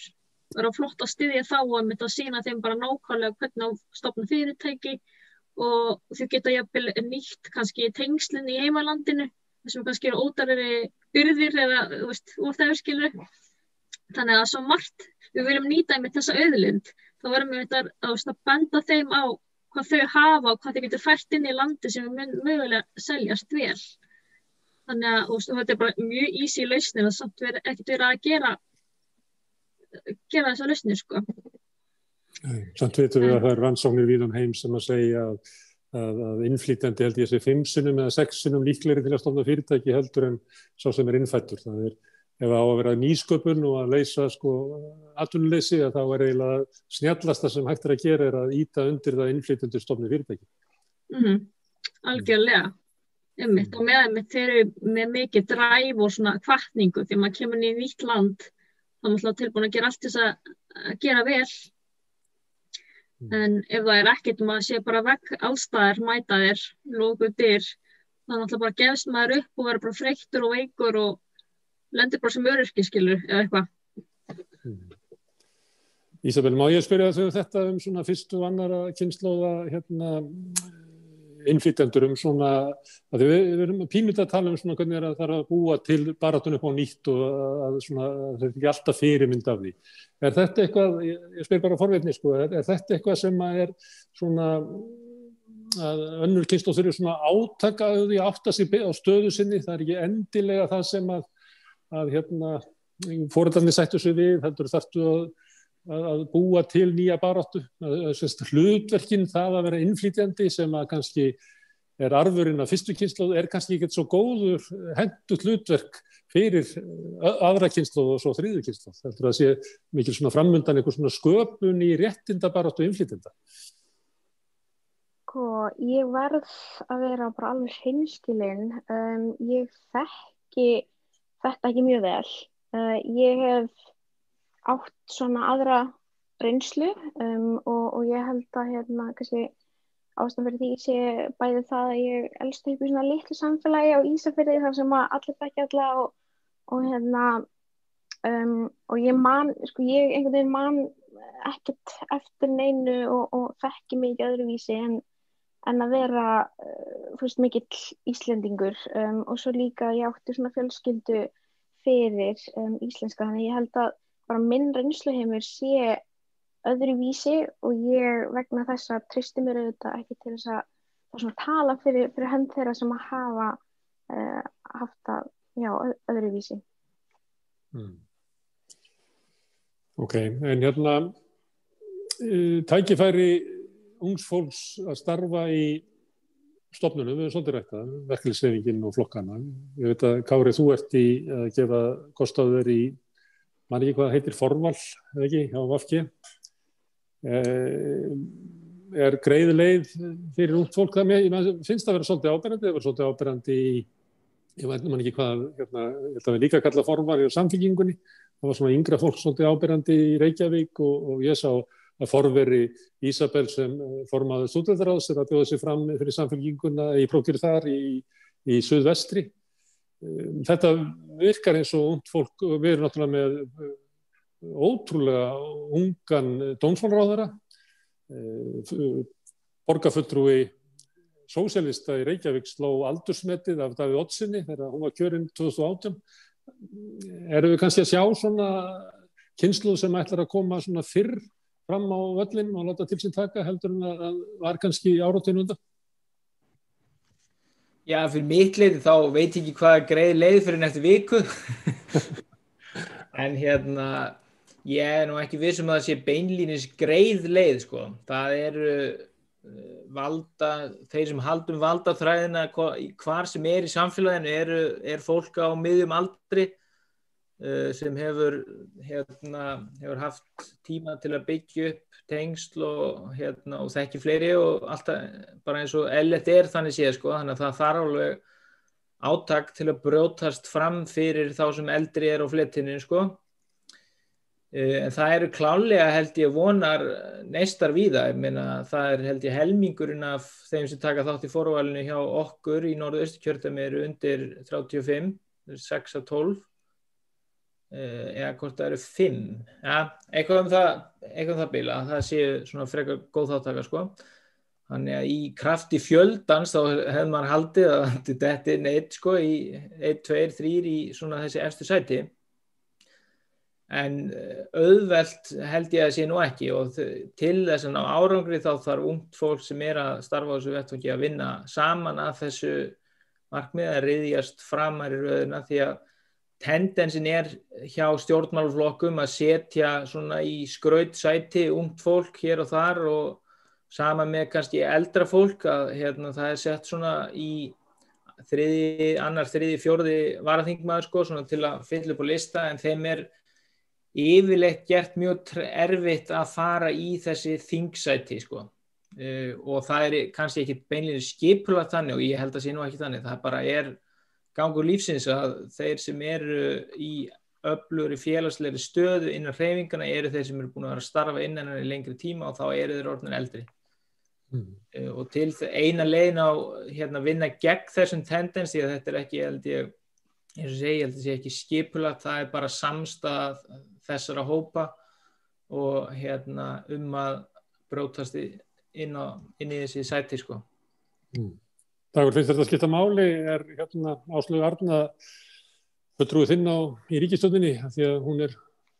Það er flott að styðja þá að sýna þeim bara nákvæmlega hvernig að stofna fyrirtæki og þau geta jafnvel nýtt kannski tengslin í heimalandinu, þessum kannski eru ódýrari byrðir eða úr það skilur. Þannig að svo margt við viljum nýta með þessa auðlind, þá verðum við að benda þeim á hvað þau hafa og hvað þau getur fært inn í landi sem við mögulega seljast vel. Þannig að þetta bara mjög easy lausnir og samt ekkert verið að gera þessa lausnir, Samt veitum við að það er rannsóknir víða heim sem að segja að innflytjandi held ég sé 5 sinnum eða 6 sinnum líklegri til að stofna fyrirtæki heldur en sá sem innfæddur. Það ef það á að vera nýsköpun og að leysa atvinnuleysi, þá eiginlega snjallasta sem hægt að gera að ýta undir það innflytjendur stofni fyrirtæki. Algjörlega. Og með þeir eru með mikið dræf og svona hvatningu þegar maður kemur inn í nýtt land, þá er maður tilbúin að gera allt þess að gera vel. En ef það ekkert maður sé bara vekk allstaðar, mæta þér, loku dyr, þá bara gefst maður upp og verður bara þreyttur og veikur og lendir bara sem öryrki, skilur, eða eitthvað. Ísabel, má ég spyrja þetta svona fyrstu og annara kynslóða innflytjendur svona, að við erum pínult að tala svona hvernig að það að búa til baráttuna upp á nýtt og að svona, það ekki alltaf fyrirmynd af því. Þetta eitthvað, ég spyr bara forvitni, sko, þetta eitthvað sem er svona, að önnur kynslóð þurfi svona átaka á því að átta sig á stöðu sinni, það ekki endilega það sem að foreldrarnir sættu sig við, heldur þarftu að búa til nýja baráttu, hlutverkin það að vera innflytjandi sem að kannski arfurinn af fyrstu kynslóð kannski ekki svo góður hentugt hlutverk fyrir aðra kynslóð og svo þriðju kynslóð. Heldur að sé mikil svona framundan einhver svona sköpun í réttindabaráttu innflytjenda. Ég verð að vera bara alveg hreinskilin. Ég þekki þetta ekki mjög vel. Ég hef átt svona aðra reynslu og ég held að kannski ástæðan fyrir því sé bæði það að ég elst upp í svona litlu samfélagi á Ísafirði þar sem að allir þekkja alla og ég man, sko ég einhvern veginn man ekkert eftir neinu og þekki mikið öðruvísi en að vera mikill Íslendingur og svo líka ég átti svona fjölskyldu fyrir íslenska, þannig ég held að bara minn reynsluheimur sé öðruvísi og ég vegna þess að treysti mér auðvitað ekki til þess að tala fyrir hönd þeirra sem að hafa haft það öðruvísi. Ok, en tækifæri ungs fólks að starfa í stofnunum, við erum svolítið rætt það, verkalýðshreyfingin og flokkana. Ég veit að Kári, þú ert í að gefa kost á þér í, man ekki hvað heitir, forval, eða ekki, hjá VG. Greið leið fyrir ungt fólk það með, ég finnst það að vera svolítið áberandi, það var svolítið áberandi í, ég veit man ekki hvað, ég held að við líka kalla forval í Samfylkingunni, það var svona yngra fólk svolítið áberandi í Reykjavík og ég sá að forveri Ísabel sem formaður stúdentaráðs að bjóða sig fram fyrir Samfylkinguna í prófkjöri þar í suðvestri. Þetta virkar eins og ungt fólk, við erum náttúrulega með ótrúlega ungan dómsmálaráðherra, borgarfulltrúi sósíalista í Reykjavík sló aldursmetið af Davíð Oddssyni þegar hún var kjörin 2018. Erum við kannski að sjá svona kynslóð sem ætlar að koma svona fyrr fram á völlin og láta til sín taka heldur en að var kannski áratuginn undan? Já, fyrir mitt leyti þá veit ég ekki hvað greið leið fyrir næstu viku. En ég nú ekki viss að það sé beinlínis greið leið, sko. Það eru þeir sem haldum valdaþræðina hvar sem í samfélaginu er fólk á miðjum aldri sem hefur haft tíma til að byggja upp tengsl og þekki fleiri og alltaf bara eins og eðlilegt þannig séð, sko, þannig að það þarf alveg átak til að brjótast fram fyrir þá sem eldri á fletinni, sko. En það eru klárlega held ég vonar neistar víða, ég meina það held ég helmingurinn af þeim sem taka þátt í forvalinu hjá okkur í Norðausturkjördæmi eru undir 35, 6 af 12. Eða hvort það eru 5, ja, eitthvað það bila, það séu svona frekar góð þáttaka, sko. Þannig að í krafti fjöldans þá hefði maður haldið að þetta neitt, sko, í 1, 2, 3 í svona þessi efstu sæti. En auðvelt held ég að sé nú ekki og til þess að ná árangri þá þarf ungt fólk sem að starfa á þessu vettvangi að vinna saman að þessu markmiði að ryðjast framar í röðina því að tendensin hjá stjórnmálaflokkum að setja svona í skrautsæti ungt fólk hér og þar og sama með kannski eldra fólk að það sett svona í annar, þriði, fjórði varaþingmaður, sko, svona til að fylla upp á lista en þeim yfirleitt gert mjög erfitt að fara í þessi þingsæti, sko. Og það kannski ekki beinlínis skipulagt þannig og ég held að sé nú ekki þannig, það bara gangur lífsins að þeir sem eru í öflugri félagslegri stöðu innan hreyfingana eru þeir sem eru búin að vera að starfa innan í lengri tíma og þá eru þeir orðnir eldri. Og til eina leiðin á vinna gegn þessum tendensi að þetta ekki, held ég, eins og segi, held ég sé ekki skipulagt, það bara samstað þessara hópa og að brjótast inn í þessi sæti, sko. Dagur, finnst þetta skipta máli? Áslaug Arna fulltrúi þinn í ríkisstjórninni af því að hún er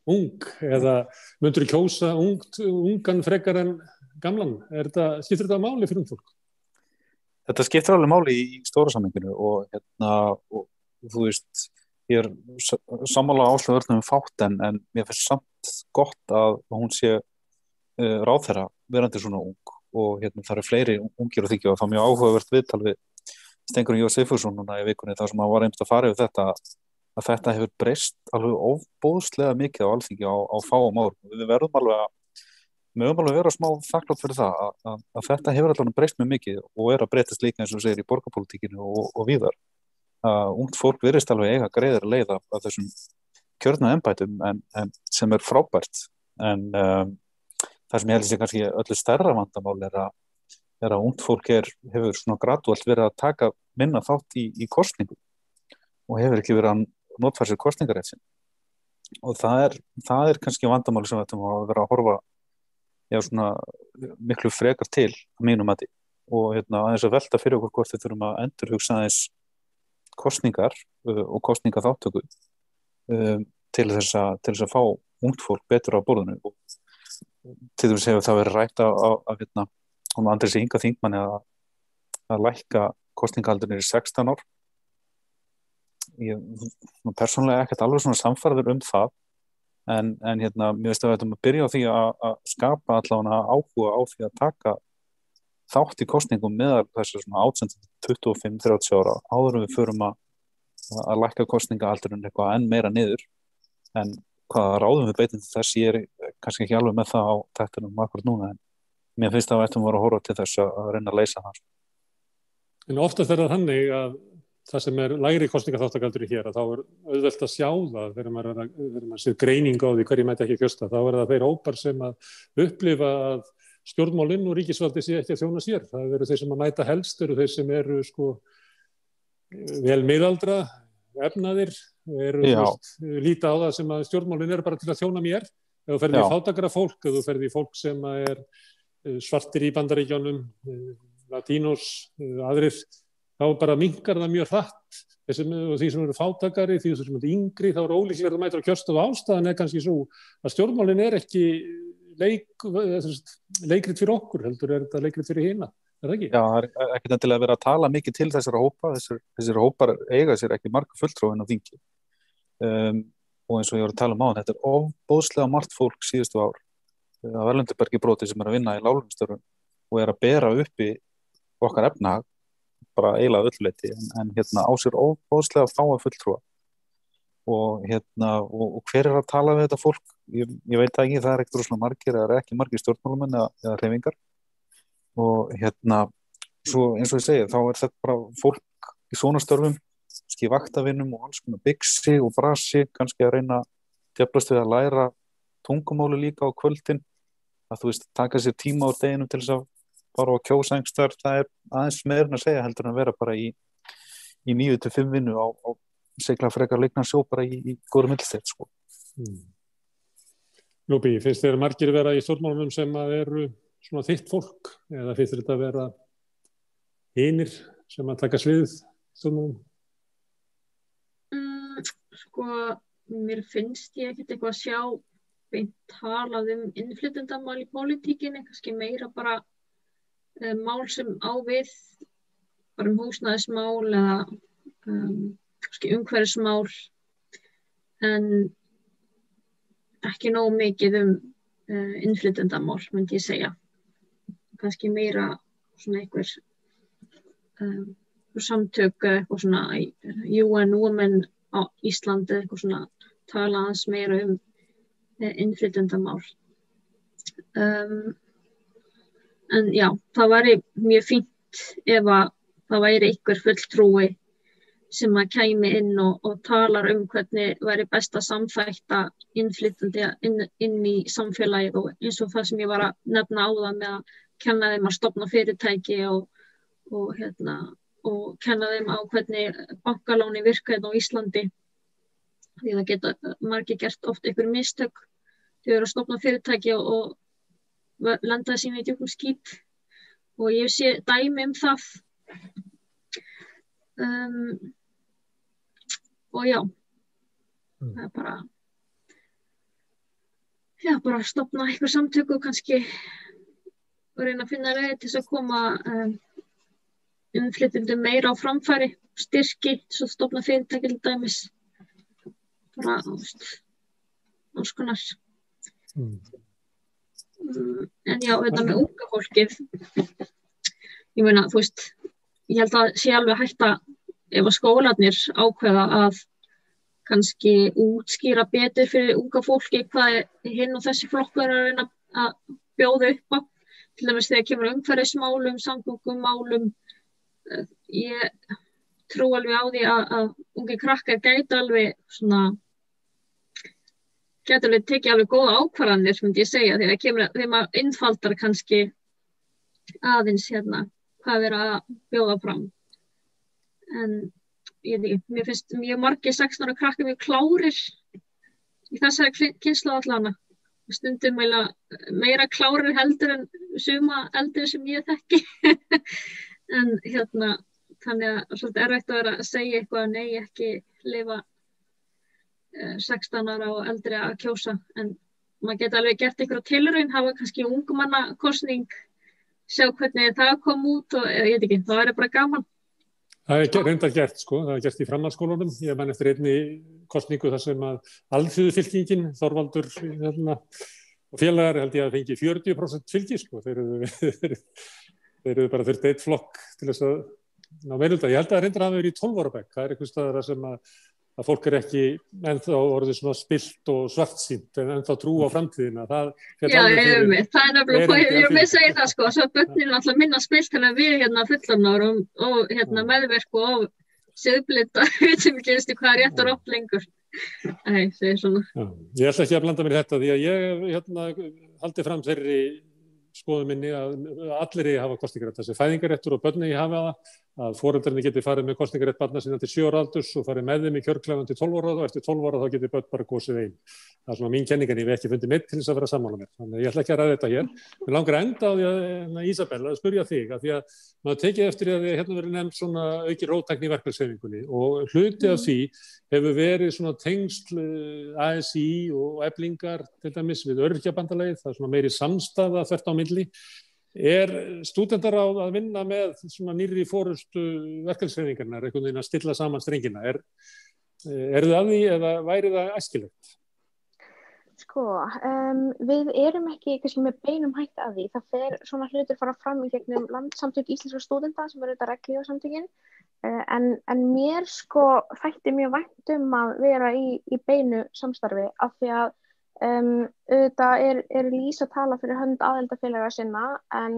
ung, eða myndirðu kjósa ungan frekar en gamlan? Skiptir þetta máli fyrir fólk? Þetta skiptir alveg máli í stóra samhenginu og þú veist, ég sammála Áslaug Arnu fátt en mér finnst samt gott að hún sé ráðherra verandi svona ung og það fleiri ungir og þykja og það mjög áhugavert viðtal við Steingrún J. Sigfússon núna í vikunni þar sem hann var einmitt að fara yfir þetta að þetta hefur breyst alveg ofboðslega mikið á Alþingi á fáum árum. Við mögum alveg að vera smá þakklátt fyrir það að þetta hefur alveg breyst mjög mikið og að breytast líka eins og segir í borgarpólitíkinu og víðar. Ungt fólk virðist alveg eiga greiðari leið af þessum kjörnu embættum en sem frábært. En það sem ég held að sé kannski öllu stærra vandamál er að ungt fólk hefur svona gradúalt verið að taka minna þátt í kosningum og hefur ekki verið að notfæra sér kosningarétt sinn. Og það er kannski vandamáli sem við ættum að vera að horfa svona miklu frekar til að mínum mati og aðeins að velta fyrir okkur hvort við þurfum að endurhugsa aðeins kosningar og kosningaþáttöku til þess að fá ungt fólk betur á borðinu og til þess hefur það verið rætt af Andrési Inga þingmanni að lækka kosningaaldurinn í 16 ár. Ég persónulega ekkert alveg svona samfærður það en mér veist að við ættum að byrja á því að skapa allavega áhuga á því að taka þátt í kosningum meðal þessu svona 25-30 ára áður en við förum að lækka kosningaaldurinn eitthvað enn meira niður en hvaða ráðum við beitum til þess ég kannski ekki alveg með það á tættunum akkurat núna en mér finnst að við ættum að vera að horfa til þess að reyna að leysa það. En oftast það þannig að það sem lægri kosningaþáttakaldur hér að þá auðvelt að sjá það þegar maður sér greining á því hverju mæti ekki kjósa þá það þeir hópar sem að upplifa að stjórnmálinn og ríkisvaldi sé ekki að þjóna sér. Það eru þeir sem að mæta helst eru þeir sem eru vel miðaldra, efnaðir líta á það sem að stjórnmálinn bara til að þjóna mér. Ef þú ferði í fátækara fólk, ef þú ferði í fólk sem svartir í Bandaríkjunum, latínos, aðrir þá bara minnkar það mjög hratt því sem eru fátækari, því sem eru yngri þá eru ólíklega að mæta á kjörstað og ástæðan kannski svo að stjórnmálin ekki leikrit fyrir okkur heldur þetta leikrit fyrir hina, það ekki? Já, það ekkert endilega að vera að tala mikið til þessara hópa, þessir hópar eiga sér ekki marga fulltrúin á þingi og eins og ég var að tala á þetta ofboðslega margt fólk síðustu ár af erlendu broti sem að vinna í láglaunastörfum og að bera uppi okkar efnahag bara eiginlega ölluleyti en á sér ofboðslega fáa fulltrúa og hver að tala við þetta fólk ég veit ekki, það ekkert rosalega margir eða ekki margir stjórnmálamenn eða hreyfingar og svo eins og ég segi þá þetta bara fólk í svona störfum í vaktavinnum og alls konar bixi og brasi kannski að reyna djöflast við að læra tungumáli líka á kvöldin að þú veist taka sér tíma á deginum til þess að bara á kjósa einhverstaðar, það aðeins meira en að segja heldur en að vera bara í 9-5 vinnu á segla frekar leikna sjó bara í góðri millisteyt sko. Núbi, finnst þér margir vera í stjórnmálunum sem að eru svona þitt fólk eða finnst þér þetta að vera hinir sem að taka sviðið stjórnmálunum? Mér finnst ég ekkert eitthvað að sjá beint talað innflytjendamál í pólitíkinni, kannski meira bara mál sem á við bara húsnæðismál eða umhverfismál en ekki nógu mikið innflytjendamál myndi ég segja kannski meira svona einhver samtök eitthvað svona UN Women á Íslandi eitthvað svona tala aðeins meira innflytjendamál en já, það væri mjög fínt ef að það væri einhver fulltrúi sem að kæmi inn og talar hvernig væri best að samþætta innflytjandi inn í samfélagið og eins og það sem ég var að nefna áðan með að kenna þeim að stofna fyrirtæki og kenna þeim á hvernig bankaláni virka á Íslandi því það geta margir gert oft einhver mistök þegar eru að stofna fyrirtæki og lenda sín í djúpum skít og ég sé dæmi það og já, það bara bara stofna einhver samtök og kannski reyna að finna leið til þess að koma innflytjendum meira á framfæri, styrki, svo stofna fyrirtæki til dæmis, bara alls konar. En já, þetta með unga fólkið, ég meina, þú veist, ég held að sé alveg hægt að ef að skólarnir ákveða að kannski útskýra betur fyrir unga fólki hvað hinn og þessi flokkur er að reyna að bjóða upp á, til dæmis þegar kemur umhverfismálum, samgöngumálum. Ég trú alveg á því að ungi krakkar gætu alveg tekið alveg góða ákvarðanir, myndi ég segja, þegar maður einfaldar kannski aðeins hvað er að bjóða fram. En mér finnst mjög margir 16 ára krakkar mjög klárir í þessari kynslóð allana. Stundum meira klárir heldur en suma eldri sem ég þekki. En þannig að svolítið erfitt að vera að segja eitthvað nei, ekki lifa 16 ára og eldri að kjósa. En maður geti alveg gert einhverja tilraun, hafa kannski ungmannakosning, sjá hvernig það kom út og ég veit ekki, það væri bara gaman. Það er reyndar gert, það er gert í framhaldsskólunum. Ég man eftir einni kosningu þar sem að alþýðufylkingin, Þorvaldur og félagar held ég að fengi 40% fylgi, Þeir eru bara þurft eitt flokk til þess að ná meirhluta. Ég held að það reyndar hafa verið í 12 ára bekk. Það er einhvers staðar sem að fólk er ekki ennþá orðið svona spilt og svartsýnt en ennþá trú á framtíðina. Það er nefnilega, ég vil segja það svo börnin er alltaf minna spilt en við fullorðnar og meðverk og siðblinda, við sem ekki veistu hvað er rétt og rátt lengur. Nei, segir svona. Já, ég ætla ekki að blanda mér í þetta því að ég haldi fram þeirri skoðun minni að allir eigi að hafa kosningarétt, þessi fæðingaréttur og börn eigi að hafa það, að foreldrarnir geti farið með kosningarétt barna sinna til 7 ára aldurs og farið með þeim í kjörklefann til 12 ára og eftir 12 ára þá geti börn bara kosið einn. Það er svona mín kenning en ég hef ekki fundið mitt til þess að vera sammála mér. Þannig að ég ætla ekki að ræða þetta hér. Mér langar að enda á því að Ísabel að spyrja þig að því að maður tekið eftir að hérna verið nefnt svona aukin róttækni í verkfallshreyfingunni og hluti af því hefur verið svona tengsl ASÍ og Eflingar til dæmis við Öryrkjabandalagið, það er svona meiri samstaða þvert á milli. Er stúdentarráð að vinna með svona nýrri forystu verkfallshreyfingarinnar, einhvern veginn að stilla saman strengina? Er það að því eða væri það æskilegt? Við erum ekki kannski með beinum hætti að því. Það fer svona hlutir fara fram í gegnum Landssamtök íslenskra stúdenta sem eru þetta regnhlífasamtökin. En mér þætti mjög vænt að vera í beinu samstarfi af því að auðvitað er Lýs að tala fyrir hönd aðildafélaga sinna en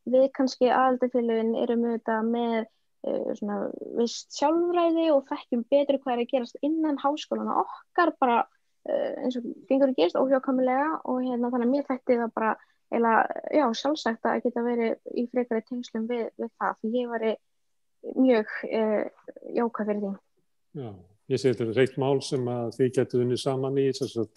við kannski aðildafélagin erum auðvitað með svona visst sjálfræði og þekkjum betur hvað er að gerast innan háskólana okkar bara eins og gengur að gerast óhjákvæmilega og þannig að mér þætti það bara eiginlega sjálfsagt að geta verið í frekari tengslum við það því ég væri mjög jákvæð fyrir því. Já, ég sé þetta er reitt mál sem að þið getur unnið saman í þess að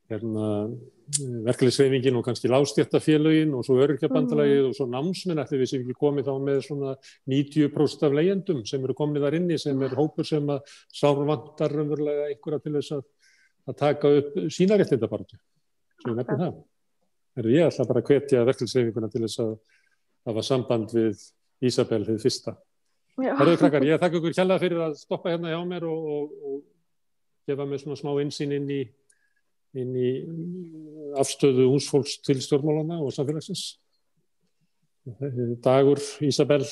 verkalýðshreyfingin og kannski lágstéttafélögin og svo Öryrkjabandalagið og svo námsmenn ætli við sem ekki komið þá með svona 90% af leigjendum sem eru komið þar inni sem er hópur sem að sárvantar raunverulega einhverja til þess að taka upp sína réttindabaráttu. Svo ég nefnir það. Ég ætla bara að hvetja verkalýðshreyfinguna til þess að hafa samband við Ísabel hið fyrsta. Herðu krakkar, ég þakka ykkur kærlega fyrir að stoppa hérna hjá mér og gefa mér svona smá innsýn inn í afstöðu ungs fólks til stjórnmálana og samfélagsins. Dagur, Ísabel,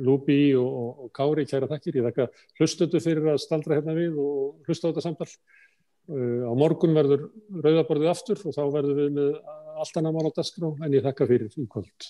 Lúbi og Kári, kæra þakkir. Ég þakka hlustendur fyrir að staldra hérna við og hlusta á þetta samtal. Á morgun verður rauðaborðið aftur og þá verður við með allt annað mál á dagskrá en ég þakka fyrir í kvöld.